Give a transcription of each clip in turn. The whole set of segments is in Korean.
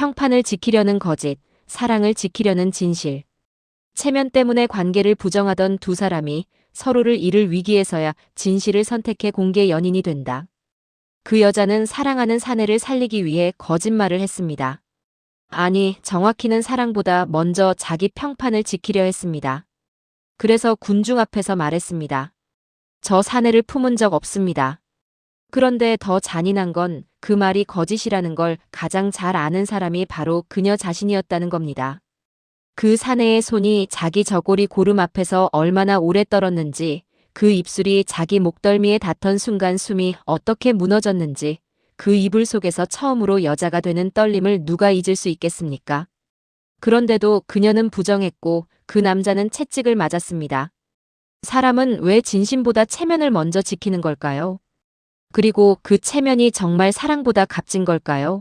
평판을 지키려는 거짓, 사랑을 지키려는 진실. 체면 때문에 관계를 부정하던 두 사람이 서로를 잃을 위기에서야 진실을 선택해 공개 연인이 된다. 그 여자는 사랑하는 사내를 살리기 위해 거짓말을 했습니다. 아니, 정확히는 사랑보다 먼저 자기 평판을 지키려 했습니다. 그래서 군중 앞에서 말했습니다. 저 사내를 품은 적 없습니다. 그런데 더 잔인한 건 그 말이 거짓이라는 걸 가장 잘 아는 사람이 바로 그녀 자신이었다는 겁니다. 그 사내의 손이 자기 저고리 고름 앞에서 얼마나 오래 떨었는지, 그 입술이 자기 목덜미에 닿던 순간 숨이 어떻게 무너졌는지, 그 이불 속에서 처음으로 여자가 되는 떨림을 누가 잊을 수 있겠습니까? 그런데도 그녀는 부정했고 그 남자는 채찍을 맞았습니다. 사람은 왜 진심보다 체면을 먼저 지키는 걸까요? 그리고 그 체면이 정말 사랑보다 값진 걸까요?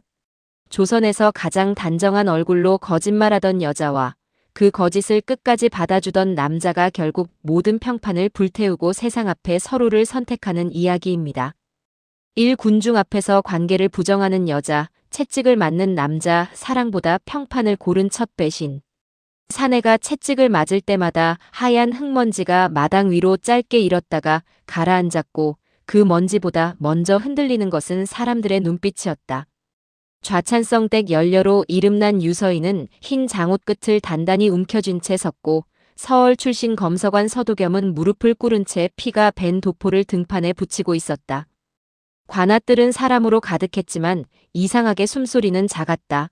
조선에서 가장 단정한 얼굴로 거짓말하던 여자와 그 거짓을 끝까지 받아주던 남자가 결국 모든 평판을 불태우고 세상 앞에 서로를 선택하는 이야기입니다. 1. 군중 앞에서 관계를 부정하는 여자, 채찍을 맞는 남자, 사랑보다 평판을 고른 첫 배신. 사내가 채찍을 맞을 때마다 하얀 흙먼지가 마당 위로 짧게 일었다가 가라앉았고 그 먼지보다 먼저 흔들리는 것은 사람들의 눈빛이었다. 좌찬성 댁 연려로 이름난 유서인은 흰 장옷 끝을 단단히 움켜쥔 채 섰고 서울 출신 검서관 서도겸은 무릎을 꿇은 채 피가 밴 도포를 등판에 붙이고 있었다. 관아뜰은 사람으로 가득했지만 이상하게 숨소리는 작았다.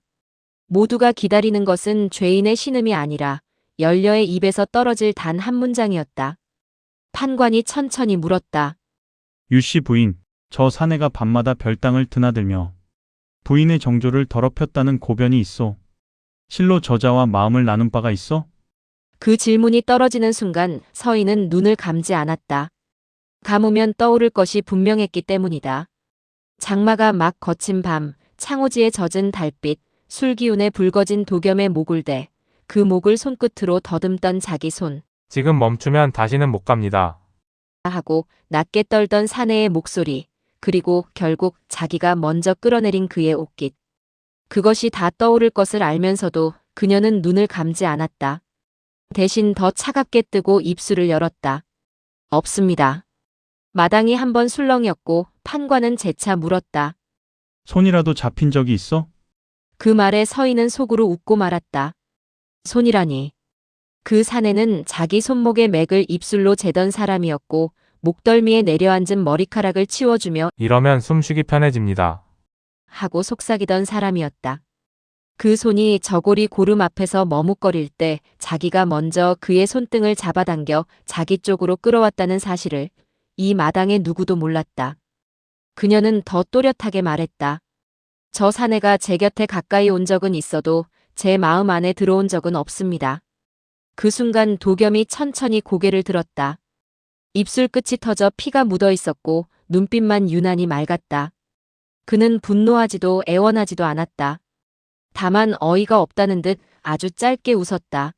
모두가 기다리는 것은 죄인의 신음이 아니라 연려의 입에서 떨어질 단 한 문장이었다. 판관이 천천히 물었다. 유씨 부인, 저 사내가 밤마다 별당을 드나들며 부인의 정조를 더럽혔다는 고변이 있어. 실로 저자와 마음을 나눈 바가 있어? 그 질문이 떨어지는 순간 서인은 눈을 감지 않았다. 감으면 떠오를 것이 분명했기 때문이다. 장마가 막 거친 밤, 창호지에 젖은 달빛, 술기운에 붉어진 도겸의 목을 대 그 목을 손끝으로 더듬던 자기 손. 지금 멈추면 다시는 못 갑니다. 하고 낮게 떨던 사내의 목소리, 그리고 결국 자기가 먼저 끌어내린 그의 옷깃. 그것이 다 떠오를 것을 알면서도 그녀는 눈을 감지 않았다. 대신 더 차갑게 뜨고 입술을 열었다. 없습니다. 마당이 한번 술렁였고 판관은 재차 물었다. 손이라도 잡힌 적이 있어? 그 말에 서인은 속으로 웃고 말았다. 손이라니. 그 사내는 자기 손목의 맥을 입술로 재던 사람이었고 목덜미에 내려앉은 머리카락을 치워주며 이러면 숨쉬기 편해집니다. 하고 속삭이던 사람이었다. 그 손이 저고리 고름 앞에서 머뭇거릴 때 자기가 먼저 그의 손등을 잡아당겨 자기 쪽으로 끌어왔다는 사실을 이 마당의 누구도 몰랐다. 그녀는 더 또렷하게 말했다. 저 사내가 제 곁에 가까이 온 적은 있어도 제 마음 안에 들어온 적은 없습니다. 그 순간 도겸이 천천히 고개를 들었다. 입술 끝이 터져 피가 묻어 있었고 눈빛만 유난히 맑았다. 그는 분노하지도 애원하지도 않았다. 다만 어이가 없다는 듯 아주 짧게 웃었다.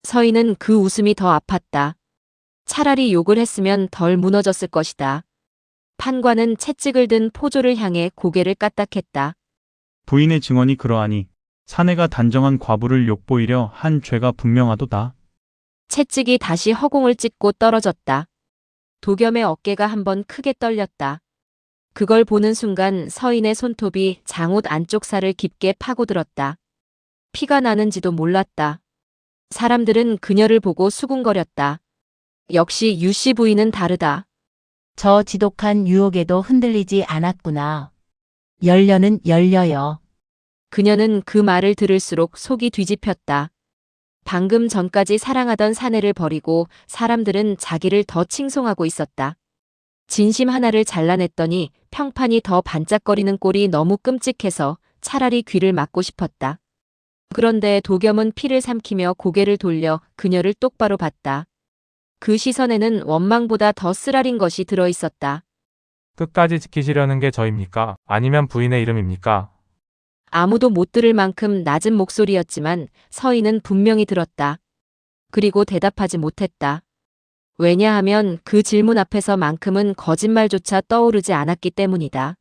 서인은 그 웃음이 더 아팠다. 차라리 욕을 했으면 덜 무너졌을 것이다. 판관은 채찍을 든 포조를 향해 고개를 까딱했다. 부인의 증언이 그러하니 사내가 단정한 과부를 욕보이려 한 죄가 분명하도다. 채찍이 다시 허공을 찢고 떨어졌다. 도겸의 어깨가 한번 크게 떨렸다. 그걸 보는 순간 서인의 손톱이 장옷 안쪽 살을 깊게 파고들었다. 피가 나는지도 몰랐다. 사람들은 그녀를 보고 수군거렸다. 역시 유씨 부인은 다르다. 저 지독한 유혹에도 흔들리지 않았구나. 열려는 열려요. 그녀는 그 말을 들을수록 속이 뒤집혔다. 방금 전까지 사랑하던 사내를 버리고 사람들은 자기를 더 칭송하고 있었다. 진심 하나를 잘라냈더니 평판이 더 반짝거리는 꼴이 너무 끔찍해서 차라리 귀를 막고 싶었다. 그런데 도겸은 피를 삼키며 고개를 돌려 그녀를 똑바로 봤다. 그 시선에는 원망보다 더 쓰라린 것이 들어있었다. 끝까지 지키시려는 게 저입니까? 아니면 부인의 이름입니까? 아무도 못 들을 만큼 낮은 목소리였지만 서인은 분명히 들었다. 그리고 대답하지 못했다. 왜냐하면 그 질문 앞에서만큼은 거짓말조차 떠오르지 않았기 때문이다.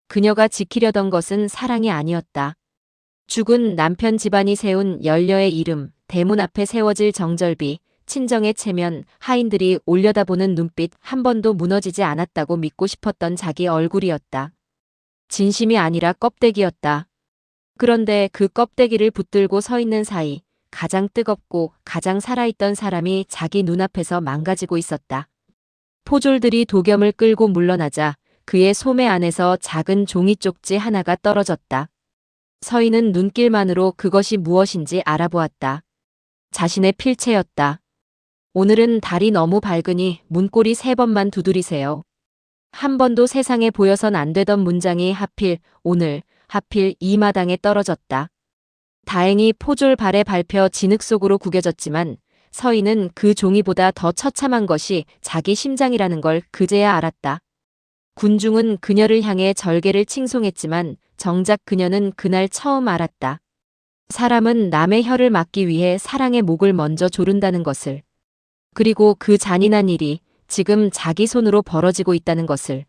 그녀가 지키려던 것은 사랑이 아니었다. 죽은 남편 집안이 세운 연려의 이름, 대문 앞에 세워질 정절비, 친정의 체면, 하인들이 올려다보는 눈빛 한 번도 무너지지 않았다고 믿고 싶었던 자기 얼굴이었다. 진심이 아니라 껍데기였다. 그런데 그 껍데기를 붙들고 서 있는 사이 가장 뜨겁고 가장 살아있던 사람이 자기 눈앞에서 망가지고 있었다. 포졸들이 도겸을 끌고 물러나자 그의 소매 안에서 작은 종이 쪽지 하나가 떨어졌다. 서인은 눈길만으로 그것이 무엇인지 알아보았다. 자신의 필체였다. 오늘은 달이 너무 밝으니 문고리 3번만 두드리세요. 한 번도 세상에 보여선 안 되던 문장이 하필 오늘 하필 이 마당에 떨어졌다. 다행히 포졸 발에 밟혀 진흙 속으로 구겨졌지만 서인은 그 종이보다 더 처참한 것이 자기 심장이라는 걸 그제야 알았다. 군중은 그녀를 향해 절개를 칭송했지만 정작 그녀는 그날 처음 알았다. 사람은 남의 혀를 막기 위해 사랑의 목을 먼저 조른다는 것을. 그리고 그 잔인한 일이 지금 자기 손으로 벌어지고 있다는 것을.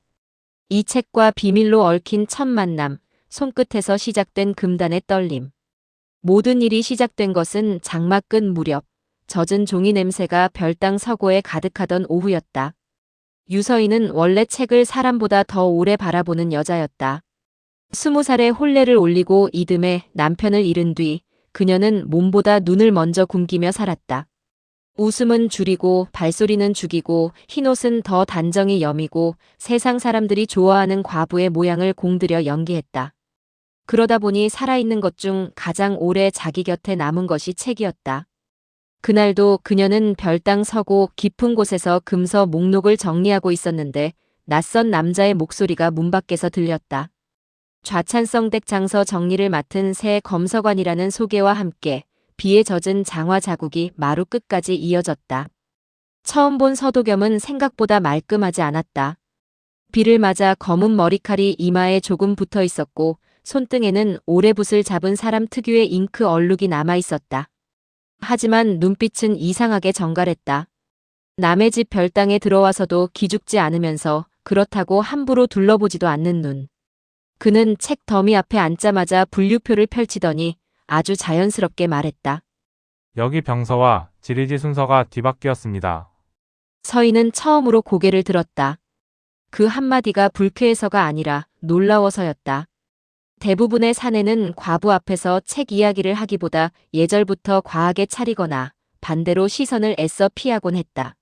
이 책과 비밀로 얽힌 첫 만남, 손끝에서 시작된 금단의 떨림. 모든 일이 시작된 것은 장마 끝 무렵, 젖은 종이 냄새가 별당 서고에 가득하던 오후였다. 유서인은 원래 책을 사람보다 더 오래 바라보는 여자였다. 20살에 혼례를 올리고 이듬해 남편을 잃은 뒤 그녀는 몸보다 눈을 먼저 굶기며 살았다. 웃음은 줄이고 발소리는 죽이고 흰옷은 더 단정히 여미고 세상 사람들이 좋아하는 과부의 모양을 공들여 연기했다. 그러다 보니 살아있는 것 중 가장 오래 자기 곁에 남은 것이 책이었다. 그날도 그녀는 별당 서고 깊은 곳에서 금서 목록을 정리하고 있었는데 낯선 남자의 목소리가 문 밖에서 들렸다. 좌찬성댁 장서 정리를 맡은 새 검서관이라는 소개와 함께 비에 젖은 장화 자국이 마루 끝까지 이어졌다. 처음 본 서도겸은 생각보다 말끔하지 않았다. 비를 맞아 검은 머리칼이 이마에 조금 붙어 있었고 손등에는 오래붓을 잡은 사람 특유의 잉크 얼룩이 남아 있었다. 하지만 눈빛은 이상하게 정갈했다. 남의 집 별당에 들어와서도 기죽지 않으면서 그렇다고 함부로 둘러보지도 않는 눈. 그는 책 더미 앞에 앉자마자 분류표를 펼치더니 아주 자연스럽게 말했다. 여기 병서와 지리지 순서가 뒤바뀌었습니다. 서인은 처음으로 고개를 들었다. 그 한마디가 불쾌해서가 아니라 놀라워서였다. 대부분의 사내는 과부 앞에서 책 이야기를 하기보다 예절부터 과하게 차리거나 반대로 시선을 애써 피하곤 했다.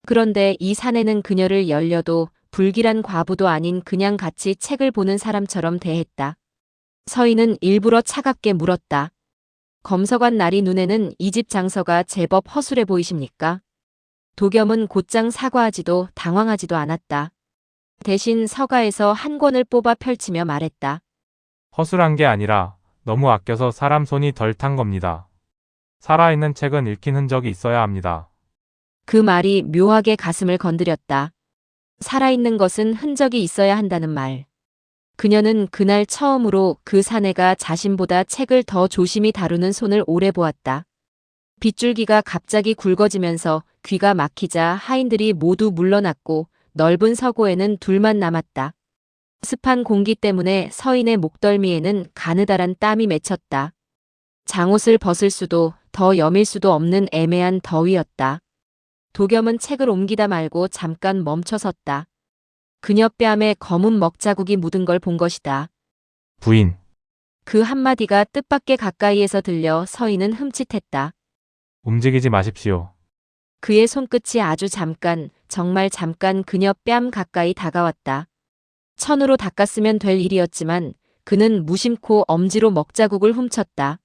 그런데 이 사내는 그녀를 열려도 불길한 과부도 아닌 그냥 같이 책을 보는 사람처럼 대했다. 서인은 일부러 차갑게 물었다. 검서관 나리 눈에는 이 집 장서가 제법 허술해 보이십니까? 도겸은 곧장 사과하지도 당황하지도 않았다. 대신 서가에서 한 권을 뽑아 펼치며 말했다. 허술한 게 아니라 너무 아껴서 사람 손이 덜 탄 겁니다. 살아있는 책은 읽힌 흔적이 있어야 합니다. 그 말이 묘하게 가슴을 건드렸다. 살아있는 것은 흔적이 있어야 한다는 말. 그녀는 그날 처음으로 그 사내가 자신보다 책을 더 조심히 다루는 손을 오래 보았다. 빗줄기가 갑자기 굵어지면서 귀가 막히자 하인들이 모두 물러났고 넓은 서고에는 둘만 남았다. 습한 공기 때문에 서인의 목덜미에는 가느다란 땀이 맺혔다. 장옷을 벗을 수도 더 여밀 수도 없는 애매한 더위였다. 도겸은 책을 옮기다 말고 잠깐 멈춰섰다. 그녀 뺨에 검은 먹자국이 묻은 걸 본 것이다. 부인, 그 한마디가 뜻밖의 가까이에서 들려 서인은 흠칫했다. 움직이지 마십시오. 그의 손끝이 아주 잠깐, 정말 잠깐 그녀 뺨 가까이 다가왔다. 천으로 닦았으면 될 일이었지만 그는 무심코 엄지로 먹자국을 훔쳤다.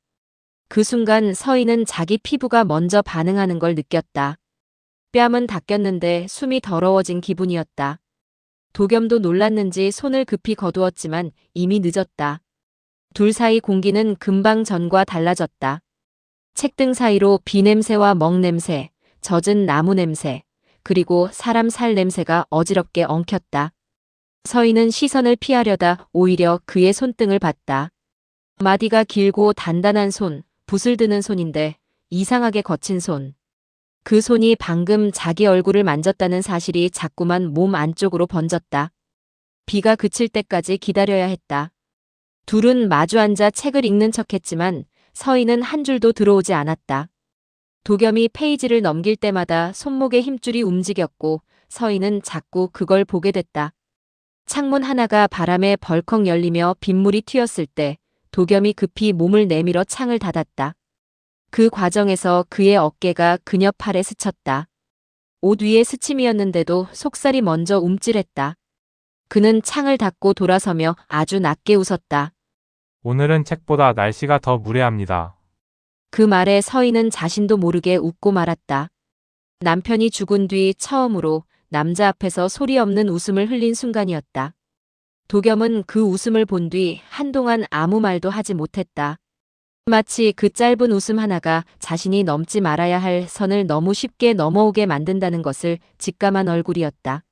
그 순간 서인은 자기 피부가 먼저 반응하는 걸 느꼈다. 뺨은 닦였는데 숨이 더러워진 기분이었다. 도겸도 놀랐는지 손을 급히 거두었지만 이미 늦었다. 둘 사이 공기는 금방 전과 달라졌다. 책등 사이로 비 냄새와 먹 냄새, 젖은 나무 냄새, 그리고 사람 살 냄새가 어지럽게 엉켰다. 서인은 시선을 피하려다 오히려 그의 손등을 봤다. 마디가 길고 단단한 손, 붓을 드는 손인데 이상하게 거친 손. 그 손이 방금 자기 얼굴을 만졌다는 사실이 자꾸만 몸 안쪽으로 번졌다. 비가 그칠 때까지 기다려야 했다. 둘은 마주 앉아 책을 읽는 척했지만 서희는 한 줄도 들어오지 않았다. 도겸이 페이지를 넘길 때마다 손목의 힘줄이 움직였고 서희는 자꾸 그걸 보게 됐다. 창문 하나가 바람에 벌컥 열리며 빗물이 튀었을 때 도겸이 급히 몸을 내밀어 창을 닫았다. 그 과정에서 그의 어깨가 그녀 팔에 스쳤다. 옷 위에 스침이었는데도 속살이 먼저 움찔했다. 그는 창을 닫고 돌아서며 아주 낮게 웃었다. 오늘은 책보다 날씨가 더 무례합니다. 그 말에 서희는 자신도 모르게 웃고 말았다. 남편이 죽은 뒤 처음으로 남자 앞에서 소리 없는 웃음을 흘린 순간이었다. 도겸은 그 웃음을 본 뒤 한동안 아무 말도 하지 못했다. 마치 그 짧은 웃음 하나가 자신이 넘지 말아야 할 선을 너무 쉽게 넘어오게 만든다는 것을 직감한 얼굴이었다.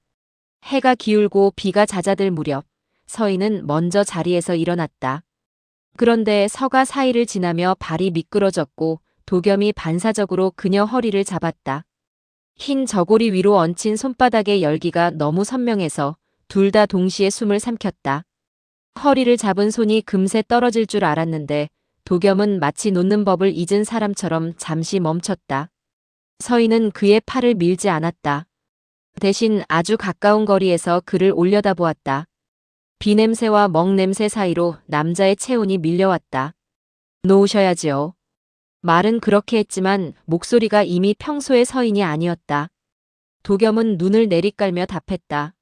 해가 기울고 비가 잦아들 무렵 서희는 먼저 자리에서 일어났다. 그런데 서가 사이를 지나며 발이 미끄러졌고 도겸이 반사적으로 그녀 허리를 잡았다. 흰 저고리 위로 얹힌 손바닥의 열기가 너무 선명해서 둘 다 동시에 숨을 삼켰다. 허리를 잡은 손이 금세 떨어질 줄 알았는데 도겸은 마치 놓는 법을 잊은 사람처럼 잠시 멈췄다. 서희는 그의 팔을 밀지 않았다. 대신 아주 가까운 거리에서 그를 올려다보았다. 비냄새와 먹냄새 사이로 남자의 체온이 밀려왔다. 놓으셔야지요. 말은 그렇게 했지만 목소리가 이미 평소의 서인이 아니었다. 도겸은 눈을 내리깔며 답했다.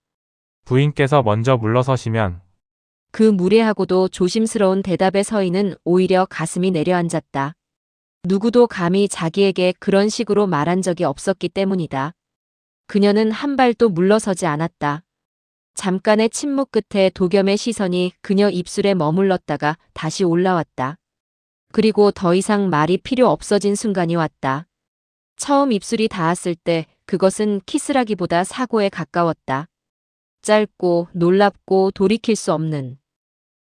부인께서 먼저 물러서시면 그 무례하고도 조심스러운 대답에 서희는 오히려 가슴이 내려앉았다. 누구도 감히 자기에게 그런 식으로 말한 적이 없었기 때문이다. 그녀는 한 발도 물러서지 않았다. 잠깐의 침묵 끝에 도겸의 시선이 그녀 입술에 머물렀다가 다시 올라왔다. 그리고 더 이상 말이 필요 없어진 순간이 왔다. 처음 입술이 닿았을 때 그것은 키스라기보다 사고에 가까웠다. 짧고 놀랍고 돌이킬 수 없는.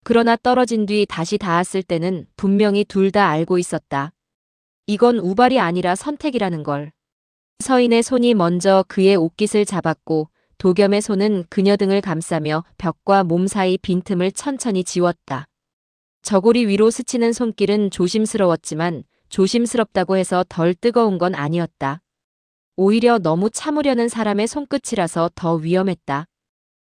그러나 떨어진 뒤 다시 닿았을 때는 분명히 둘 다 알고 있었다. 이건 우발이 아니라 선택이라는 걸. 서인의 손이 먼저 그의 옷깃을 잡았고 도겸의 손은 그녀 등을 감싸며 벽과 몸 사이 빈틈을 천천히 지웠다. 저고리 위로 스치는 손길은 조심스러웠지만 조심스럽다고 해서 덜 뜨거운 건 아니었다. 오히려 너무 참으려는 사람의 손끝이라서 더 위험했다.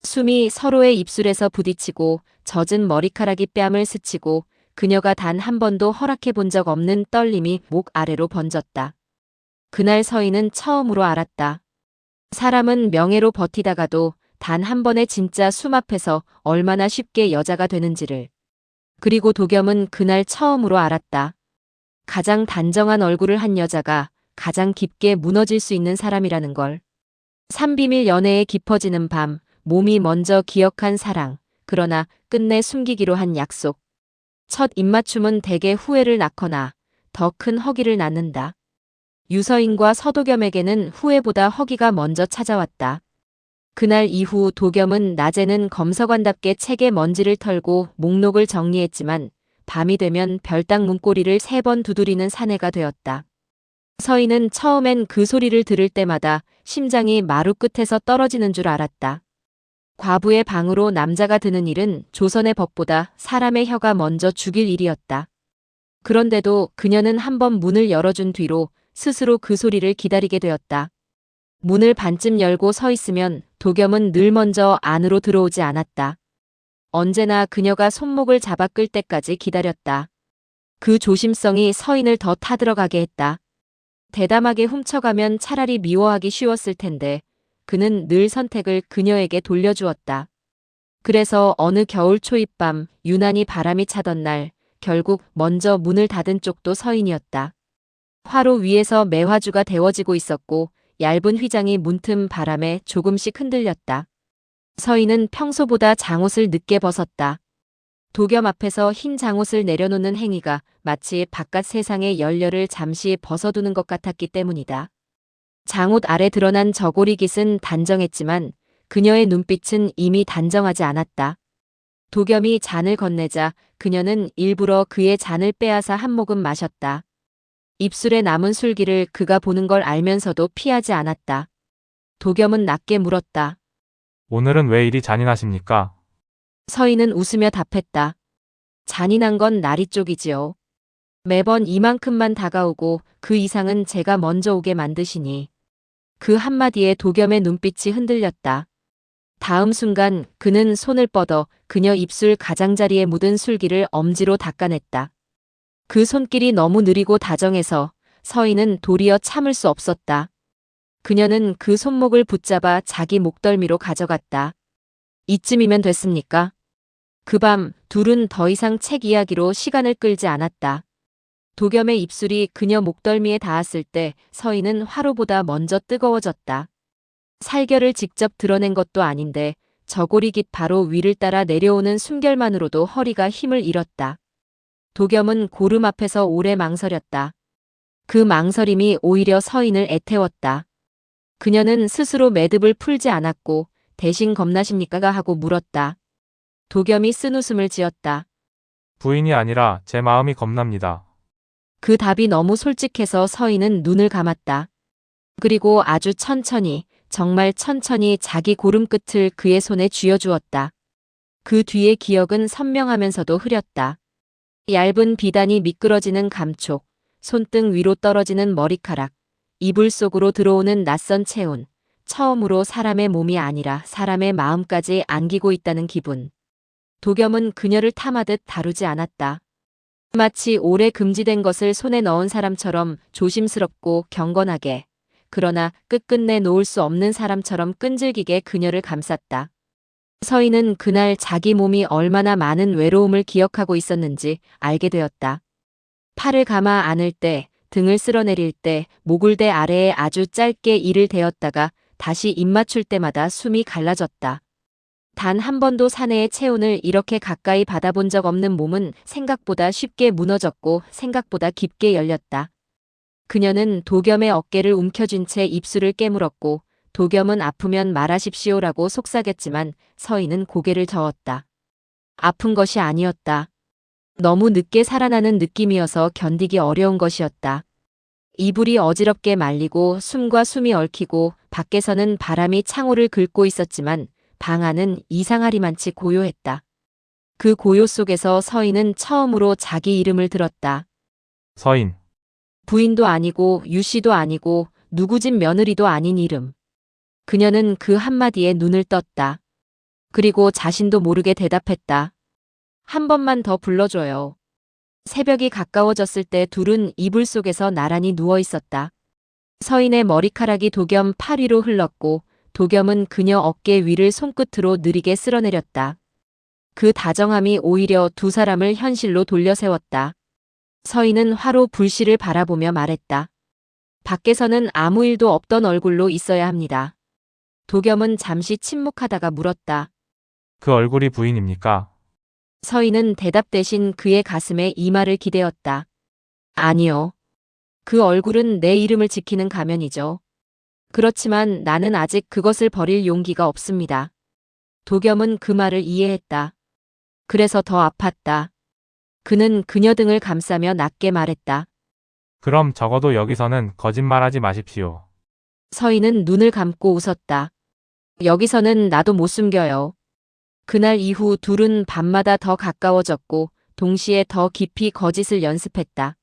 숨이 서로의 입술에서 부딪히고 젖은 머리카락이 뺨을 스치고 그녀가 단 한 번도 허락해 본 적 없는 떨림이 목 아래로 번졌다. 그날 서희는 처음으로 알았다. 사람은 명예로 버티다가도 단 한 번의 진짜 숨 앞에서 얼마나 쉽게 여자가 되는지를. 그리고 도겸은 그날 처음으로 알았다. 가장 단정한 얼굴을 한 여자가 가장 깊게 무너질 수 있는 사람이라는 걸. 삼비밀 연애에 깊어지는 밤, 몸이 먼저 기억한 사랑, 그러나 끝내 숨기기로 한 약속. 첫 입맞춤은 대개 후회를 낳거나 더 큰 허기를 낳는다. 유서인과 서도겸에게는 후회보다 허기가 먼저 찾아왔다. 그날 이후 도겸은 낮에는 검서관답게 책에 먼지를 털고 목록을 정리했지만 밤이 되면 별당 문고리를 3번 두드리는 사내가 되었다. 서희는 처음엔 그 소리를 들을 때마다 심장이 마루 끝에서 떨어지는 줄 알았다. 과부의 방으로 남자가 드는 일은 조선의 법보다 사람의 혀가 먼저 죽일 일이었다. 그런데도 그녀는 한번 문을 열어준 뒤로 스스로 그 소리를 기다리게 되었다. 문을 반쯤 열고 서 있으면 도겸은 늘 먼저 안으로 들어오지 않았다. 언제나 그녀가 손목을 잡아 끌 때까지 기다렸다. 그 조심성이 서인을 더 타들어가게 했다. 대담하게 훔쳐가면 차라리 미워하기 쉬웠을 텐데 그는 늘 선택을 그녀에게 돌려주었다. 그래서 어느 겨울 초입밤 유난히 바람이 차던 날 결국 먼저 문을 닫은 쪽도 서인이었다. 화로 위에서 매화주가 데워지고 있었고 얇은 휘장이 문틈 바람에 조금씩 흔들렸다. 서인은 평소보다 장옷을 늦게 벗었다. 도겸 앞에서 흰 장옷을 내려놓는 행위가 마치 바깥 세상의 열렬을 잠시 벗어두는 것 같았기 때문이다. 장옷 아래 드러난 저고리 깃은 단정했지만 그녀의 눈빛은 이미 단정하지 않았다. 도겸이 잔을 건네자 그녀는 일부러 그의 잔을 빼앗아 한 모금 마셨다. 입술에 남은 술기를 그가 보는 걸 알면서도 피하지 않았다. 도겸은 낮게 물었다. 오늘은 왜 이리 잔인하십니까? 서인은 웃으며 답했다. 잔인한 건 나리 쪽이지요. 매번 이만큼만 다가오고 그 이상은 제가 먼저 오게 만드시니. 그 한마디에 도겸의 눈빛이 흔들렸다. 다음 순간 그는 손을 뻗어 그녀 입술 가장자리에 묻은 술기를 엄지로 닦아냈다. 그 손길이 너무 느리고 다정해서 서인은 도리어 참을 수 없었다. 그녀는 그 손목을 붙잡아 자기 목덜미로 가져갔다. 이쯤이면 됐습니까? 그 밤 둘은 더 이상 책 이야기로 시간을 끌지 않았다. 도겸의 입술이 그녀 목덜미에 닿았을 때 서인은 화로보다 먼저 뜨거워졌다. 살결을 직접 드러낸 것도 아닌데 저고리 깃 바로 위를 따라 내려오는 숨결만으로도 허리가 힘을 잃었다. 도겸은 고름 앞에서 오래 망설였다. 그 망설임이 오히려 서인을 애태웠다. 그녀는 스스로 매듭을 풀지 않았고 대신 겁나십니까가 하고 물었다. 도겸이 쓴웃음을 지었다. 부인이 아니라 제 마음이 겁납니다. 그 답이 너무 솔직해서 서인은 눈을 감았다. 그리고 아주 천천히, 정말 천천히 자기 고름 끝을 그의 손에 쥐어주었다. 그 뒤의 기억은 선명하면서도 흐렸다. 얇은 비단이 미끄러지는 감촉, 손등 위로 떨어지는 머리카락, 이불 속으로 들어오는 낯선 체온, 처음으로 사람의 몸이 아니라 사람의 마음까지 안기고 있다는 기분. 도겸은 그녀를 탐하듯 다루지 않았다. 마치 오래 금지된 것을 손에 넣은 사람처럼 조심스럽고 경건하게, 그러나 끝끝내 놓을 수 없는 사람처럼 끈질기게 그녀를 감쌌다. 서인은 그날 자기 몸이 얼마나 많은 외로움을 기억하고 있었는지 알게 되었다. 팔을 감아 안을 때, 등을 쓸어내릴 때, 목을대 아래에 아주 짧게 이를 대었다가 다시 입 맞출 때마다 숨이 갈라졌다. 단 한 번도 사내의 체온을 이렇게 가까이 받아본 적 없는 몸은 생각보다 쉽게 무너졌고 생각보다 깊게 열렸다. 그녀는 도겸의 어깨를 움켜쥔 채 입술을 깨물었고 도겸은 아프면 말하십시오라고 속삭였지만 서인은 고개를 저었다. 아픈 것이 아니었다. 너무 늦게 살아나는 느낌이어서 견디기 어려운 것이었다. 이불이 어지럽게 말리고 숨과 숨이 얽히고 밖에서는 바람이 창호를 긁고 있었지만 방 안은 이상하리만치 고요했다. 그 고요 속에서 서인은 처음으로 자기 이름을 들었다. 서인. 부인도 아니고 유씨도 아니고 누구 집 며느리도 아닌 이름. 그녀는 그 한마디에 눈을 떴다. 그리고 자신도 모르게 대답했다. 한 번만 더 불러줘요. 새벽이 가까워졌을 때 둘은 이불 속에서 나란히 누워 있었다. 서인의 머리카락이 도겸 팔 위로 흘렀고 도겸은 그녀 어깨 위를 손끝으로 느리게 쓸어내렸다. 그 다정함이 오히려 두 사람을 현실로 돌려세웠다. 서인은 화로 불씨를 바라보며 말했다. 밖에서는 아무 일도 없던 얼굴로 있어야 합니다. 도겸은 잠시 침묵하다가 물었다. 그 얼굴이 부인입니까? 서인은 대답 대신 그의 가슴에 이마를 기대었다. 아니요. 그 얼굴은 내 이름을 지키는 가면이죠. 그렇지만 나는 아직 그것을 버릴 용기가 없습니다. 도겸은 그 말을 이해했다. 그래서 더 아팠다. 그는 그녀 등을 감싸며 낮게 말했다. 그럼 적어도 여기서는 거짓말하지 마십시오. 서인은 눈을 감고 웃었다. 여기서는 나도 못 숨겨요. 그날 이후 둘은 밤마다 더 가까워졌고 동시에 더 깊이 거짓을 연습했다.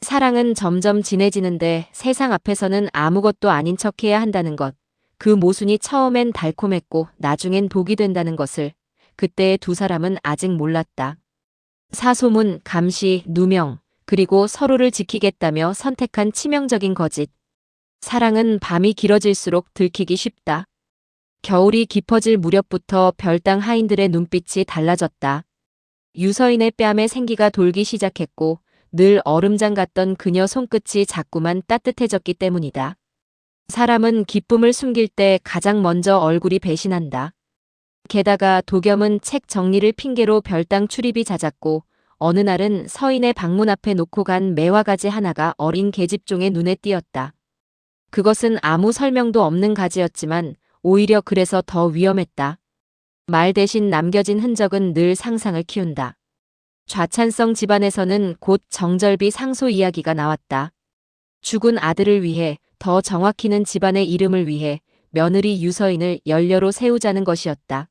사랑은 점점 진해지는데 세상 앞에서는 아무것도 아닌 척해야 한다는 것. 그 모순이 처음엔 달콤했고 나중엔 독이 된다는 것을 그때의 두 사람은 아직 몰랐다. 사소문, 감시, 누명, 그리고 서로를 지키겠다며 선택한 치명적인 거짓. 사랑은 밤이 길어질수록 들키기 쉽다. 겨울이 깊어질 무렵부터 별당 하인들의 눈빛이 달라졌다. 유서인의 뺨에 생기가 돌기 시작했고 늘 얼음장 같던 그녀 손끝이 자꾸만 따뜻해졌기 때문이다. 사람은 기쁨을 숨길 때 가장 먼저 얼굴이 배신한다. 게다가 도겸은 책 정리를 핑계로 별당 출입이 잦았고 어느 날은 서인의 방문 앞에 놓고 간 매화가지 하나가 어린 계집종의 눈에 띄었다. 그것은 아무 설명도 없는 가지였지만 오히려 그래서 더 위험했다. 말 대신 남겨진 흔적은 늘 상상을 키운다. 좌찬성 집안에서는 곧 정절비 상소 이야기가 나왔다. 죽은 아들을 위해, 더 정확히는 집안의 이름을 위해 며느리 유서인을 연료로 세우자는 것이었다.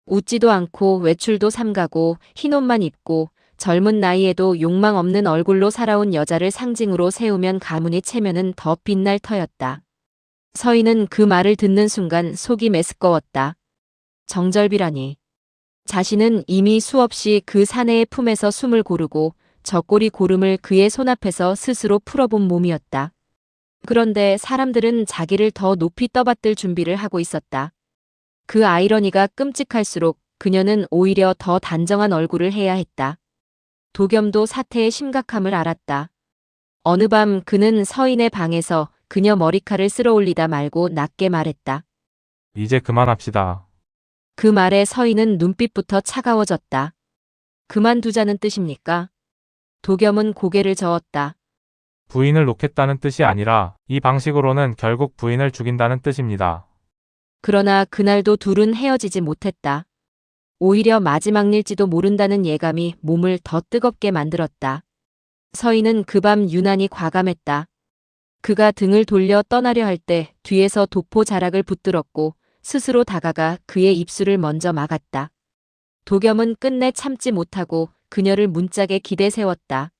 웃지도 않고 외출도 삼가고 흰옷만 입고 젊은 나이에도 욕망 없는 얼굴로 살아온 여자를 상징으로 세우면 가문이 체면은 더 빛날 터였다. 서희는 그 말을 듣는 순간 속이 메스꺼웠다. 정절비라니. 자신은 이미 수없이 그 사내의 품에서 숨을 고르고 젖꼬리 고름을 그의 손앞에서 스스로 풀어본 몸이었다. 그런데 사람들은 자기를 더 높이 떠받들 준비를 하고 있었다. 그 아이러니가 끔찍할수록 그녀는 오히려 더 단정한 얼굴을 해야 했다. 도겸도 사태의 심각함을 알았다. 어느 밤 그는 서인의 방에서 그녀 머리칼을 쓸어 올리다 말고 낮게 말했다. 이제 그만합시다. 그 말에 서인은 눈빛부터 차가워졌다. 그만두자는 뜻입니까? 도겸은 고개를 저었다. 부인을 놓겠다는 뜻이 아니라 이 방식으로는 결국 부인을 죽인다는 뜻입니다. 그러나 그날도 둘은 헤어지지 못했다. 오히려 마지막 일지도 모른다는 예감이 몸을 더 뜨겁게 만들었다. 서인은 그 밤 유난히 과감했다. 그가 등을 돌려 떠나려 할 때 뒤에서 도포 자락을 붙들었고 스스로 다가가 그의 입술을 먼저 막았다. 도겸은 끝내 참지 못하고 그녀를 문짝에 기대 세웠다.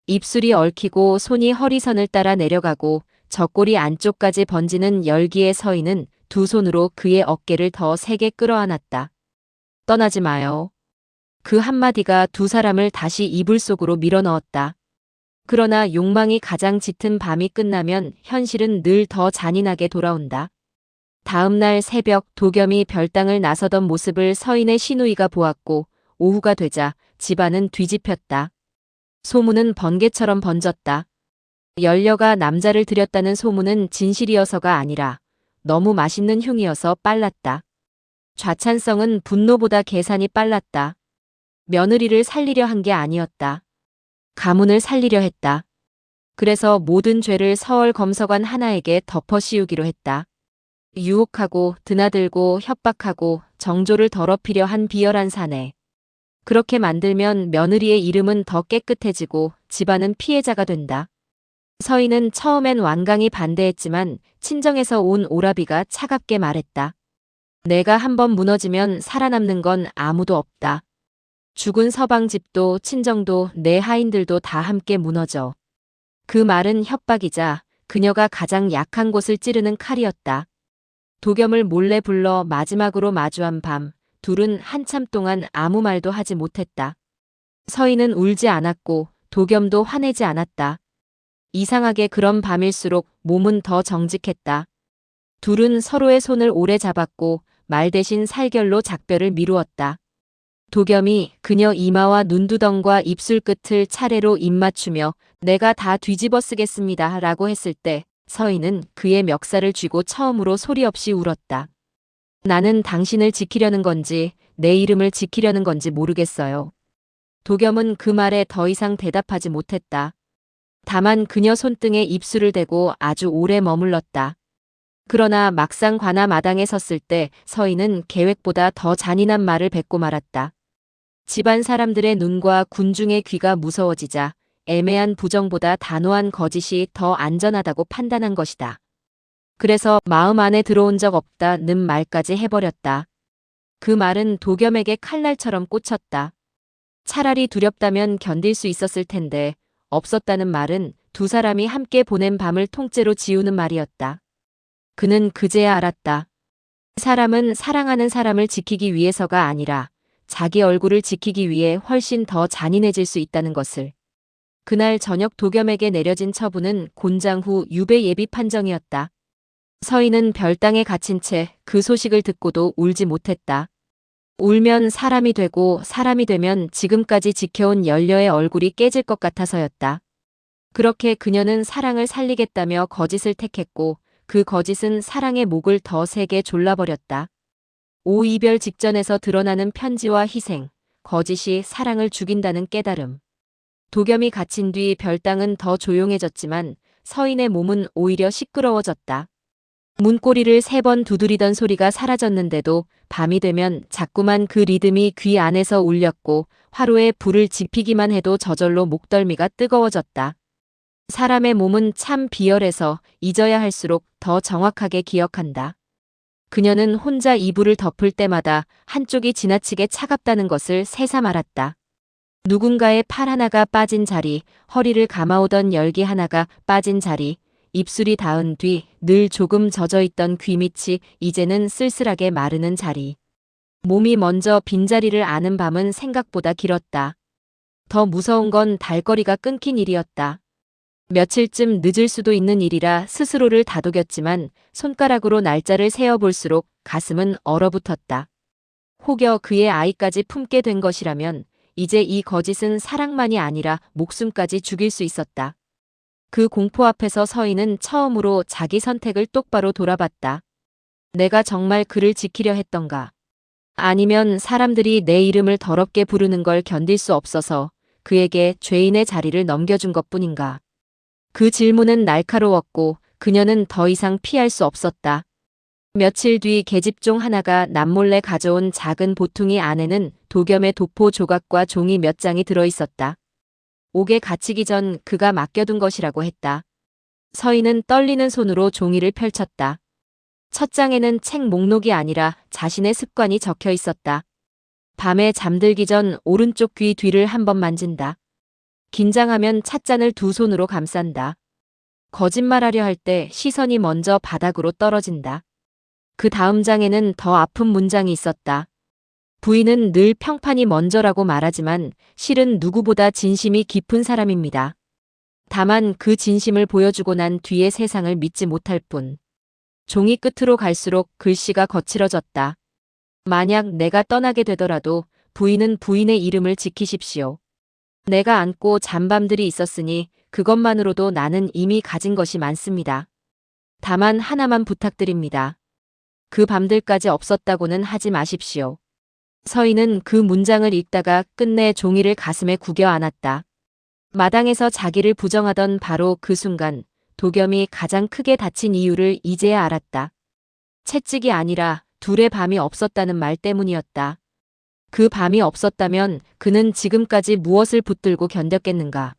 입술이 얽히고 손이 허리선을 따라 내려가고 젖꼬리 안쪽까지 번지는 열기에 서인은 두 손으로 그의 어깨를 더 세게 끌어안았다. 떠나지 마요. 그 한마디가 두 사람을 다시 이불 속으로 밀어넣었다. 그러나 욕망이 가장 짙은 밤이 끝나면 현실은 늘 더 잔인하게 돌아온다. 다음 날 새벽 도겸이 별당을 나서던 모습을 서인의 시누이가 보았고 오후가 되자 집안은 뒤집혔다. 소문은 번개처럼 번졌다. 열녀가 남자를 들였다는 소문은 진실이어서가 아니라 너무 맛있는 흉이어서 빨랐다. 좌찬성은 분노보다 계산이 빨랐다. 며느리를 살리려 한 게 아니었다. 가문을 살리려 했다. 그래서 모든 죄를 서울 검서관 하나에게 덮어 씌우기로 했다. 유혹하고 드나들고 협박하고 정조를 더럽히려 한 비열한 사내. 그렇게 만들면 며느리의 이름은 더 깨끗해지고 집안은 피해자가 된다. 서인은 처음엔 완강히 반대했지만 친정에서 온 오라비가 차갑게 말했다. 내가 한번 무너지면 살아남는 건 아무도 없다. 죽은 서방집도 친정도 내 하인들도 다 함께 무너져. 그 말은 협박이자 그녀가 가장 약한 곳을 찌르는 칼이었다. 도겸을 몰래 불러 마지막으로 마주한 밤, 둘은 한참 동안 아무 말도 하지 못했다. 서인은 울지 않았고 도겸도 화내지 않았다. 이상하게 그런 밤일수록 몸은 더 정직했다. 둘은 서로의 손을 오래 잡았고 말 대신 살결로 작별을 미루었다. 도겸이 그녀 이마와 눈두덩과 입술 끝을 차례로 입맞추며 내가 다 뒤집어 쓰겠습니다 라고 했을 때 서인은 그의 멱살을 쥐고 처음으로 소리 없이 울었다. 나는 당신을 지키려는 건지 내 이름을 지키려는 건지 모르겠어요. 도겸은 그 말에 더 이상 대답하지 못했다. 다만 그녀 손등에 입술을 대고 아주 오래 머물렀다. 그러나 막상 관아 마당에 섰을 때 서인은 계획보다 더 잔인한 말을 뱉고 말았다. 집안 사람들의 눈과 군중의 귀가 무서워지자 애매한 부정보다 단호한 거짓이 더 안전하다고 판단한 것이다. 그래서 마음 안에 들어온 적 없다는 말까지 해버렸다. 그 말은 도겸에게 칼날처럼 꽂혔다. 차라리 두렵다면 견딜 수 있었을 텐데 없었다는 말은 두 사람이 함께 보낸 밤을 통째로 지우는 말이었다. 그는 그제야 알았다. 사람은 사랑하는 사람을 지키기 위해서가 아니라 자기 얼굴을 지키기 위해 훨씬 더 잔인해질 수 있다는 것을. 그날 저녁 도겸에게 내려진 처분은 곤장 후 유배 예비 판정이었다. 서인은 별당에 갇힌 채 그 소식을 듣고도 울지 못했다. 울면 사람이 되고 사람이 되면 지금까지 지켜온 열녀의 얼굴이 깨질 것 같아서였다. 그렇게 그녀는 사랑을 살리겠다며 거짓을 택했고 그 거짓은 사랑의 목을 더 세게 졸라버렸다. 오이별 직전에서 드러나는 편지와 희생, 거짓이 사랑을 죽인다는 깨달음. 도겸이 갇힌 뒤 별당은 더 조용해졌지만 서인의 몸은 오히려 시끄러워졌다. 문고리를 3번 두드리던 소리가 사라졌는데도 밤이 되면 자꾸만 그 리듬이 귀 안에서 울렸고 화로에 불을 지피기만 해도 저절로 목덜미가 뜨거워졌다. 사람의 몸은 참 비열해서 잊어야 할수록 더 정확하게 기억한다. 그녀는 혼자 이불을 덮을 때마다 한쪽이 지나치게 차갑다는 것을 새삼 알았다. 누군가의 팔 하나가 빠진 자리, 허리를 감아오던 열기 하나가 빠진 자리, 입술이 닿은 뒤 늘 조금 젖어있던 귀 밑이 이제는 쓸쓸하게 마르는 자리. 몸이 먼저 빈자리를 아는 밤은 생각보다 길었다. 더 무서운 건 달거리가 끊긴 일이었다. 며칠쯤 늦을 수도 있는 일이라 스스로를 다독였지만 손가락으로 날짜를 세어볼수록 가슴은 얼어붙었다. 혹여 그의 아이까지 품게 된 것이라면 이제 이 거짓은 사랑만이 아니라 목숨까지 죽일 수 있었다. 그 공포 앞에서 서인은 처음으로 자기 선택을 똑바로 돌아봤다. 내가 정말 그를 지키려 했던가? 아니면 사람들이 내 이름을 더럽게 부르는 걸 견딜 수 없어서 그에게 죄인의 자리를 넘겨준 것뿐인가? 그 질문은 날카로웠고 그녀는 더 이상 피할 수 없었다. 며칠 뒤 계집종 하나가 남몰래 가져온 작은 보퉁이 안에는 도겸의 도포 조각과 종이 몇 장이 들어있었다. 옥에 갇히기 전 그가 맡겨둔 것이라고 했다. 서인은 떨리는 손으로 종이를 펼쳤다. 첫 장에는 책 목록이 아니라 자신의 습관이 적혀 있었다. 밤에 잠들기 전 오른쪽 귀 뒤를 한번 만진다. 긴장하면 찻잔을 두 손으로 감싼다. 거짓말하려 할 때 시선이 먼저 바닥으로 떨어진다. 그 다음 장에는 더 아픈 문장이 있었다. 부인은 늘 평판이 먼저라고 말하지만 실은 누구보다 진심이 깊은 사람입니다. 다만 그 진심을 보여주고 난 뒤의 세상을 믿지 못할 뿐. 종이 끝으로 갈수록 글씨가 거칠어졌다. 만약 내가 떠나게 되더라도 부인은 부인의 이름을 지키십시오. 내가 안고 잔밤들이 있었으니 그것만으로도 나는 이미 가진 것이 많습니다. 다만 하나만 부탁드립니다. 그 밤들까지 없었다고는 하지 마십시오. 서인은 그 문장을 읽다가 끝내 종이를 가슴에 구겨 안았다. 마당에서 자기를 부정하던 바로 그 순간 도겸이 가장 크게 다친 이유를 이제야 알았다. 채찍이 아니라 둘의 밤이 없었다는 말 때문이었다. 그 밤이 없었다면 그는 지금까지 무엇을 붙들고 견뎠겠는가.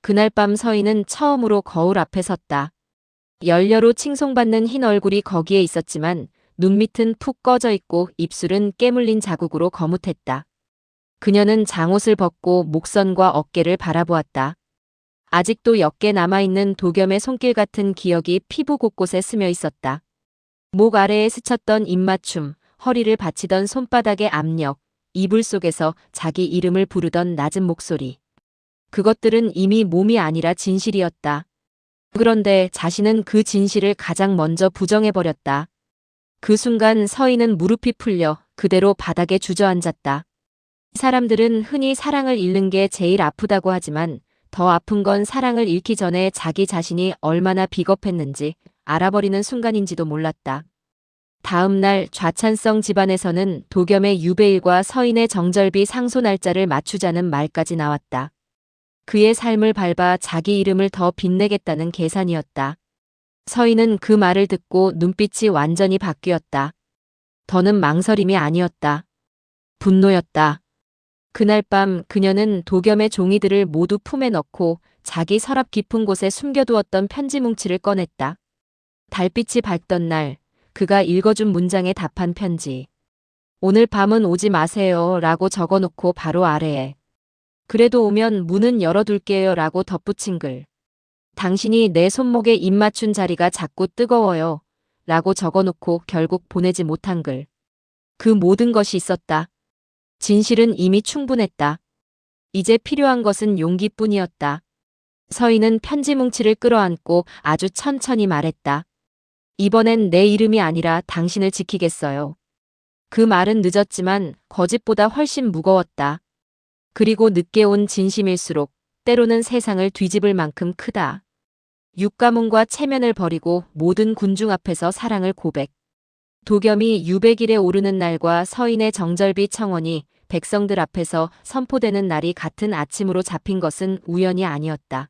그날 밤 서인은 처음으로 거울 앞에 섰다. 열려로 칭송받는 흰 얼굴이 거기에 있었지만 눈밑은 푹 꺼져 있고 입술은 깨물린 자국으로 거뭇했다. 그녀는 장옷을 벗고 목선과 어깨를 바라보았다. 아직도 옅게 남아있는 도겸의 손길 같은 기억이 피부 곳곳에 스며 있었다. 목 아래에 스쳤던 입맞춤, 허리를 받치던 손바닥의 압력, 이불 속에서 자기 이름을 부르던 낮은 목소리. 그것들은 이미 몸이 아니라 진실이었다. 그런데 자신은 그 진실을 가장 먼저 부정해버렸다. 그 순간 서인은 무릎이 풀려 그대로 바닥에 주저앉았다. 사람들은 흔히 사랑을 잃는 게 제일 아프다고 하지만 더 아픈 건 사랑을 잃기 전에 자기 자신이 얼마나 비겁했는지 알아버리는 순간인지도 몰랐다. 다음 날 좌찬성 집안에서는 도겸의 유배일과 서인의 정절비 상소 날짜를 맞추자는 말까지 나왔다. 그의 삶을 밟아 자기 이름을 더 빛내겠다는 계산이었다. 서인은 그 말을 듣고 눈빛이 완전히 바뀌었다. 더는 망설임이 아니었다. 분노였다. 그날 밤 그녀는 도겸의 종이들을 모두 품에 넣고 자기 서랍 깊은 곳에 숨겨두었던 편지 뭉치를 꺼냈다. 달빛이 밝던 날 그가 읽어준 문장에 답한 편지. 오늘 밤은 오지 마세요 라고 적어놓고 바로 아래에 그래도 오면 문은 열어둘게요 라고 덧붙인 글. 당신이 내 손목에 입 맞춘 자리가 자꾸 뜨거워요 라고 적어놓고 결국 보내지 못한 글. 그 모든 것이 있었다. 진실은 이미 충분했다. 이제 필요한 것은 용기뿐이었다. 서인은 편지 뭉치를 끌어안고 아주 천천히 말했다. 이번엔 내 이름이 아니라 당신을 지키겠어요. 그 말은 늦었지만 거짓보다 훨씬 무거웠다. 그리고 늦게 온 진심일수록 때로는 세상을 뒤집을 만큼 크다. 육가문과 체면을 버리고 모든 군중 앞에서 사랑을 고백. 도겸이 유백일에 오르는 날과 서인의 정절비 청원이 백성들 앞에서 선포되는 날이 같은 아침으로 잡힌 것은 우연이 아니었다.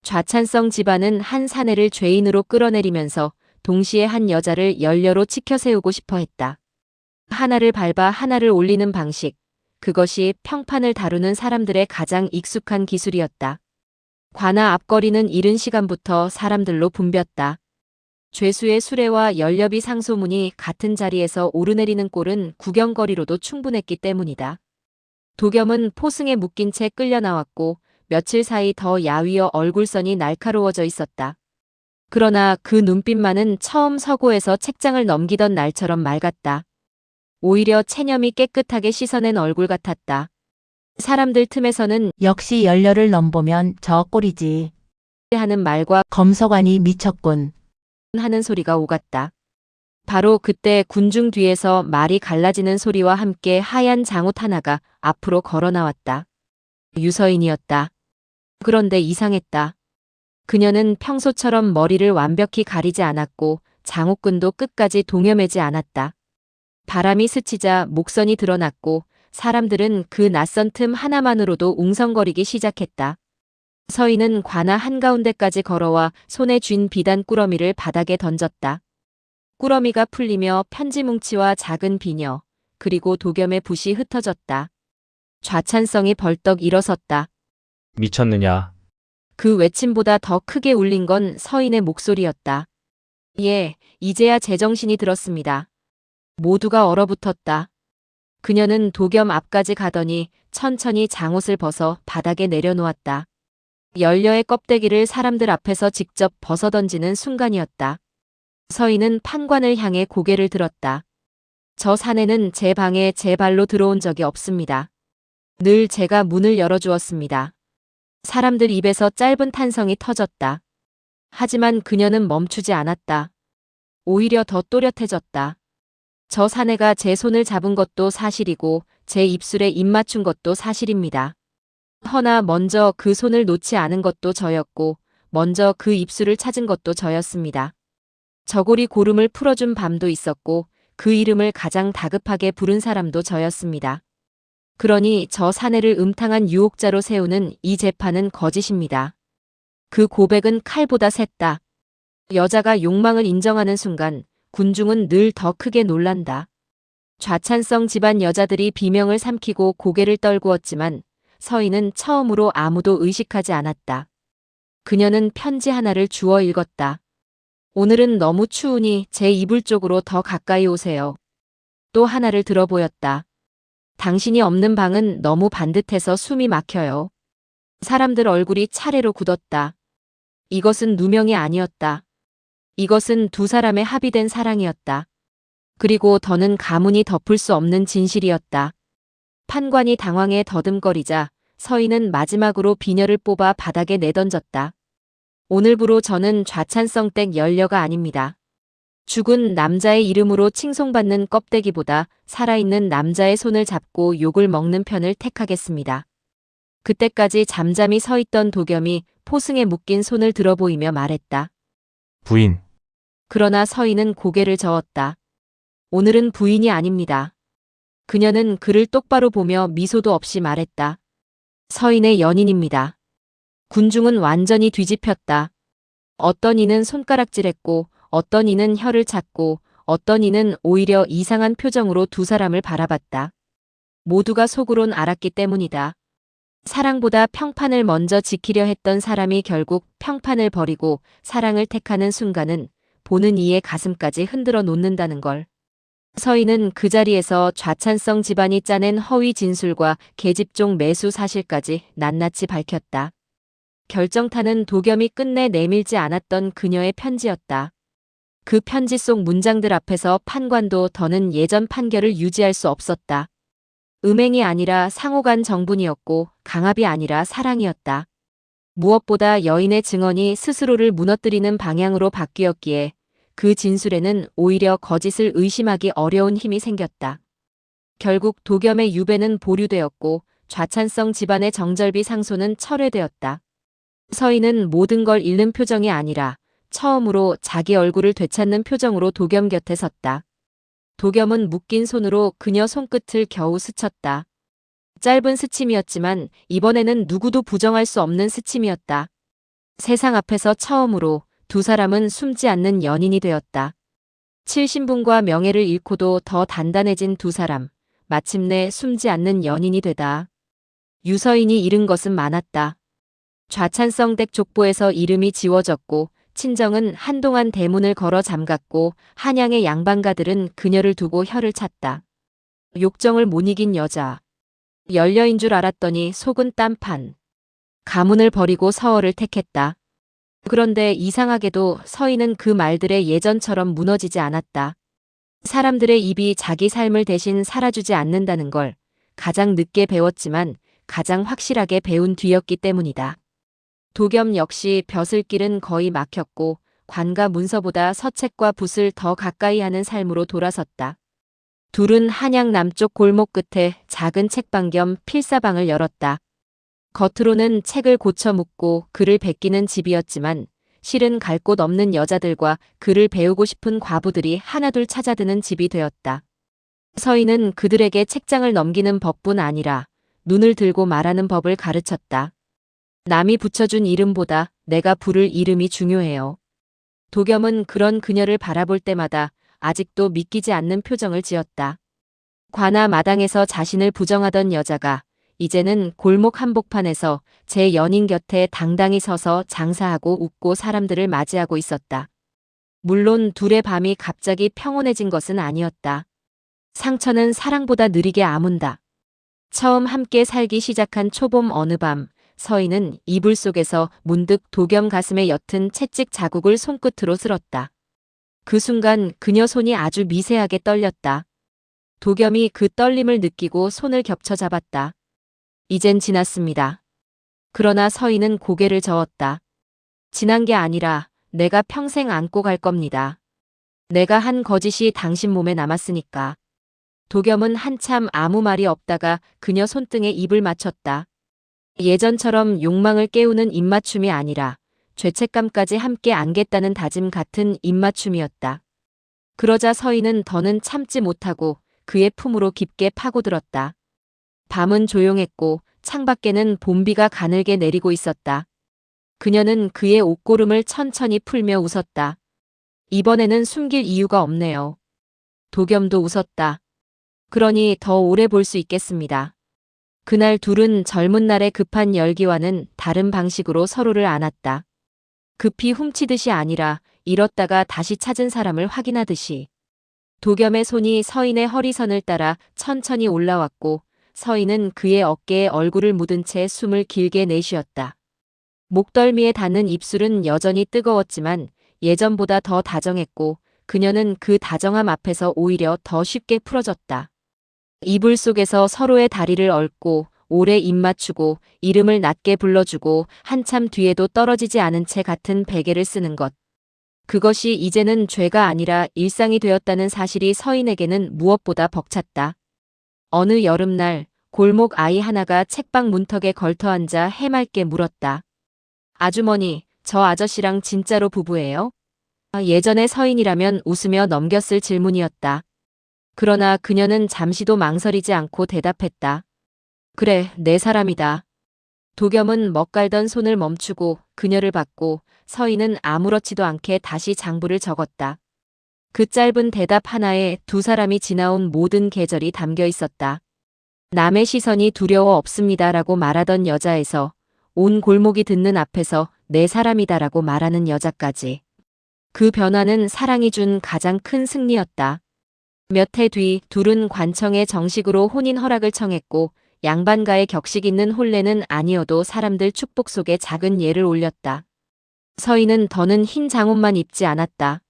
좌찬성 집안은 한 사내를 죄인으로 끌어내리면서 동시에 한 여자를 연료로 치켜 세우고 싶어 했다. 하나를 밟아 하나를 올리는 방식, 그것이 평판을 다루는 사람들의 가장 익숙한 기술이었다. 관아 앞거리는 이른 시간부터 사람들로 붐볐다. 죄수의 수레와 연료비 상소문이 같은 자리에서 오르내리는 꼴은 구경거리로도 충분했기 때문이다. 도겸은 포승에 묶인 채 끌려 나왔고 며칠 사이 더 야위어 얼굴선이 날카로워져 있었다. 그러나 그 눈빛만은 처음 서고에서 책장을 넘기던 날처럼 맑았다. 오히려 체념이 깨끗하게 씻어낸 얼굴 같았다. 사람들 틈에서는 역시 연려를 넘보면 저 꼴이지. 하는 말과 검소관이 미쳤군. 하는 소리가 오갔다. 바로 그때 군중 뒤에서 말이 갈라지는 소리와 함께 하얀 장옷 하나가 앞으로 걸어 나왔다. 유서인이었다. 그런데 이상했다. 그녀는 평소처럼 머리를 완벽히 가리지 않았고 장옥끈도 끝까지 동여매지 않았다. 바람이 스치자 목선이 드러났고 사람들은 그 낯선 틈 하나만으로도 웅성거리기 시작했다. 서인은 관아 한가운데까지 걸어와 손에 쥔 비단 꾸러미를 바닥에 던졌다. 꾸러미가 풀리며 편지 뭉치와 작은 비녀, 그리고 도겸의 붓이 흩어졌다. 좌찬성이 벌떡 일어섰다. 미쳤느냐? 그 외침보다 더 크게 울린 건 서인의 목소리였다. 예, 이제야 제정신이 들었습니다. 모두가 얼어붙었다. 그녀는 도겸 앞까지 가더니 천천히 장옷을 벗어 바닥에 내려놓았다. 연려의 껍데기를 사람들 앞에서 직접 벗어던지는 순간이었다. 서인은 판관을 향해 고개를 들었다. 저 사내는 제 방에 제 발로 들어온 적이 없습니다. 늘 제가 문을 열어주었습니다. 사람들 입에서 짧은 탄성이 터졌다. 하지만 그녀는 멈추지 않았다. 오히려 더 또렷해졌다. 저 사내가 제 손을 잡은 것도 사실이고 제 입술에 입 맞춘 것도 사실입니다. 허나 먼저 그 손을 놓지 않은 것도 저였고 먼저 그 입술을 찾은 것도 저였습니다. 저고리 고름을 풀어준 밤도 있었고 그 이름을 가장 다급하게 부른 사람도 저였습니다. 그러니 저 사내를 음탕한 유혹자로 세우는 이 재판은 거짓입니다. 그 고백은 칼보다 셌다. 여자가 욕망을 인정하는 순간 군중은 늘 더 크게 놀란다. 좌찬성 집안 여자들이 비명을 삼키고 고개를 떨구었지만 서인은 처음으로 아무도 의식하지 않았다. 그녀는 편지 하나를 주워 읽었다. 오늘은 너무 추우니 제 이불 쪽으로 더 가까이 오세요. 또 하나를 들어 보였다. 당신이 없는 방은 너무 반듯해서 숨이 막혀요. 사람들 얼굴이 차례로 굳었다. 이것은 누명이 아니었다. 이것은 두 사람의 합의된 사랑이었다. 그리고 더는 가문이 덮을 수 없는 진실이었다. 판관이 당황해 더듬거리자 서인은 마지막으로 비녀를 뽑아 바닥에 내던졌다. 오늘부로 저는 좌찬성댁 연려가 아닙니다. 죽은 남자의 이름으로 칭송받는 껍데기보다 살아있는 남자의 손을 잡고 욕을 먹는 편을 택하겠습니다. 그때까지 잠잠히 서 있던 도겸이 포승에 묶인 손을 들어 보이며 말했다. 부인, 그러나 서인은 고개를 저었다. 오늘은 부인이 아닙니다. 그녀는 그를 똑바로 보며 미소도 없이 말했다. 서인의 연인입니다. 군중은 완전히 뒤집혔다. 어떤 이는 손가락질했고 어떤 이는 혀를 찾고 어떤 이는 오히려 이상한 표정으로 두 사람을 바라봤다. 모두가 속으론 알았기 때문이다. 사랑보다 평판을 먼저 지키려 했던 사람이 결국 평판을 버리고 사랑을 택하는 순간은 보는 이의 가슴까지 흔들어 놓는다는 걸. 서인은 그 자리에서 좌찬성 집안이 짜낸 허위 진술과 계집종 매수 사실까지 낱낱이 밝혔다. 결정타는 도겸이 끝내 내밀지 않았던 그녀의 편지였다. 그 편지 속 문장들 앞에서 판관도 더는 예전 판결을 유지할 수 없었다. 음행이 아니라 상호간 정분이었고 강압이 아니라 사랑이었다. 무엇보다 여인의 증언이 스스로를 무너뜨리는 방향으로 바뀌었기에 그 진술에는 오히려 거짓을 의심하기 어려운 힘이 생겼다. 결국 도겸의 유배는 보류되었고 좌찬성 집안의 정절비 상소는 철회되었다. 서인은 모든 걸 잃는 표정이 아니라 처음으로 자기 얼굴을 되찾는 표정으로 도겸 곁에 섰다. 도겸은 묶인 손으로 그녀 손끝을 겨우 스쳤다. 짧은 스침이었지만 이번에는 누구도 부정할 수 없는 스침이었다. 세상 앞에서 처음으로 두 사람은 숨지 않는 연인이 되었다. 칠신분과 명예를 잃고도 더 단단해진 두 사람, 마침내 숨지 않는 연인이 되다. 유서인이 잃은 것은 많았다. 좌찬성댁 족보에서 이름이 지워졌고 친정은 한동안 대문을 걸어 잠갔고 한양의 양반가들은 그녀를 두고 혀를 찼다. 욕정을 못 이긴 여자. 열려인 줄 알았더니 속은 딴판. 가문을 버리고 서얼을 택했다. 그런데 이상하게도 서희는 그 말들에 예전처럼 무너지지 않았다. 사람들의 입이 자기 삶을 대신 살아주지 않는다는 걸 가장 늦게 배웠지만 가장 확실하게 배운 뒤였기 때문이다. 도겸 역시 벼슬길은 거의 막혔고 관과 문서보다 서책과 붓을 더 가까이 하는 삶으로 돌아섰다. 둘은 한양 남쪽 골목 끝에 작은 책방 겸 필사방을 열었다. 겉으로는 책을 고쳐 묻고 글을 베끼는 집이었지만 실은 갈 곳 없는 여자들과 글을 배우고 싶은 과부들이 하나둘 찾아드는 집이 되었다. 서희는 그들에게 책장을 넘기는 법뿐 아니라 눈을 들고 말하는 법을 가르쳤다. 남이 붙여준 이름보다 내가 부를 이름이 중요해요. 도겸은 그런 그녀를 바라볼 때마다 아직도 믿기지 않는 표정을 지었다. 관아 마당에서 자신을 부정하던 여자가 이제는 골목 한복판에서 제 연인 곁에 당당히 서서 장사하고 웃고 사람들을 맞이하고 있었다. 물론 둘의 밤이 갑자기 평온해진 것은 아니었다. 상처는 사랑보다 느리게 아문다. 처음 함께 살기 시작한 초봄 어느 밤, 서희는 이불 속에서 문득 도겸 가슴에 옅은 채찍 자국을 손끝으로 쓸었다. 그 순간 그녀 손이 아주 미세하게 떨렸다. 도겸이 그 떨림을 느끼고 손을 겹쳐 잡았다. 이젠 지났습니다. 그러나 서희는 고개를 저었다. 지난 게 아니라 내가 평생 안고 갈 겁니다. 내가 한 거짓이 당신 몸에 남았으니까. 도겸은 한참 아무 말이 없다가 그녀 손등에 입을 맞췄다. 예전처럼 욕망을 깨우는 입맞춤이 아니라 죄책감까지 함께 안겠다는 다짐 같은 입맞춤이었다. 그러자 서희는 더는 참지 못하고 그의 품으로 깊게 파고들었다. 밤은 조용했고 창밖에는 봄비가 가늘게 내리고 있었다. 그녀는 그의 옷고름을 천천히 풀며 웃었다. 이번에는 숨길 이유가 없네요. 도겸도 웃었다. 그러니 더 오래 볼 수 있겠습니다. 그날 둘은 젊은 날의 급한 열기와는 다른 방식으로 서로를 안았다. 급히 훔치듯이 아니라 잃었다가 다시 찾은 사람을 확인하듯이. 도겸의 손이 서인의 허리선을 따라 천천히 올라왔고 서인은 그의 어깨에 얼굴을 묻은 채 숨을 길게 내쉬었다. 목덜미에 닿는 입술은 여전히 뜨거웠지만 예전보다 더 다정했고 그녀는 그 다정함 앞에서 오히려 더 쉽게 풀어졌다. 이불 속에서 서로의 다리를 얽고 오래 입 맞추고 이름을 낮게 불러주고 한참 뒤에도 떨어지지 않은 채 같은 베개를 쓰는 것. 그것이 이제는 죄가 아니라 일상이 되었다는 사실이 서인에게는 무엇보다 벅찼다. 어느 여름날 골목 아이 하나가 책방 문턱에 걸터앉아 해맑게 물었다. 아주머니, 저 아저씨랑 진짜로 부부예요? 예전에 서인이라면 웃으며 넘겼을 질문이었다. 그러나 그녀는 잠시도 망설이지 않고 대답했다. 그래, 내 사람이다. 도겸은 먹갈던 손을 멈추고 그녀를 받고 서인은 아무렇지도 않게 다시 장부를 적었다. 그 짧은 대답 하나에 두 사람이 지나온 모든 계절이 담겨 있었다. 남의 시선이 두려워 없습니다라고 말하던 여자에서 온 골목이 듣는 앞에서 내 사람이다라고 말하는 여자까지. 그 변화는 사랑이 준 가장 큰 승리였다. 몇 해 뒤 둘은 관청에 정식으로 혼인 허락을 청했고 양반가의 격식 있는 혼례는 아니어도 사람들 축복 속에 작은 예를 올렸다. 서인은 더는 흰 장옷만 입지 않았다.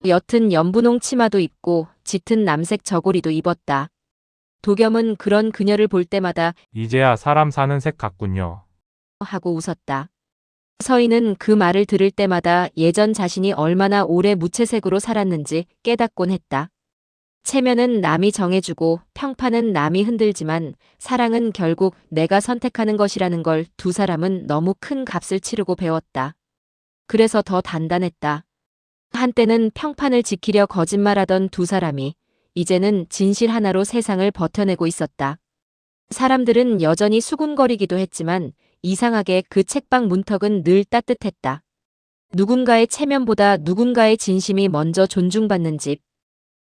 옅은 연분홍 치마도 입고 짙은 남색 저고리도 입었다. 도겸은 그런 그녀를 볼 때마다 이제야 사람 사는 색 같군요. 하고 웃었다. 서인은 그 말을 들을 때마다 예전 자신이 얼마나 오래 무채색으로 살았는지 깨닫곤 했다. 체면은 남이 정해주고 평판은 남이 흔들지만 사랑은 결국 내가 선택하는 것이라는 걸 두 사람은 너무 큰 값을 치르고 배웠다. 그래서 더 단단했다. 한때는 평판을 지키려 거짓말하던 두 사람이 이제는 진실 하나로 세상을 버텨내고 있었다. 사람들은 여전히 수군거리기도 했지만 이상하게 그 책방 문턱은 늘 따뜻했다. 누군가의 체면보다 누군가의 진심이 먼저 존중받는 집.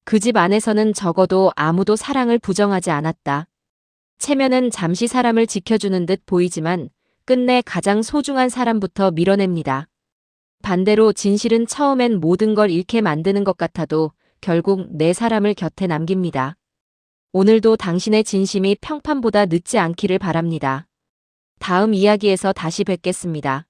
그 집 안에서는 적어도 아무도 사랑을 부정하지 않았다. 체면은 잠시 사람을 지켜주는 듯 보이지만 끝내 가장 소중한 사람부터 밀어냅니다. 반대로 진실은 처음엔 모든 걸 잃게 만드는 것 같아도 결국 내 사람을 곁에 남깁니다. 오늘도 당신의 진심이 평판보다 늦지 않기를 바랍니다. 다음 이야기에서 다시 뵙겠습니다.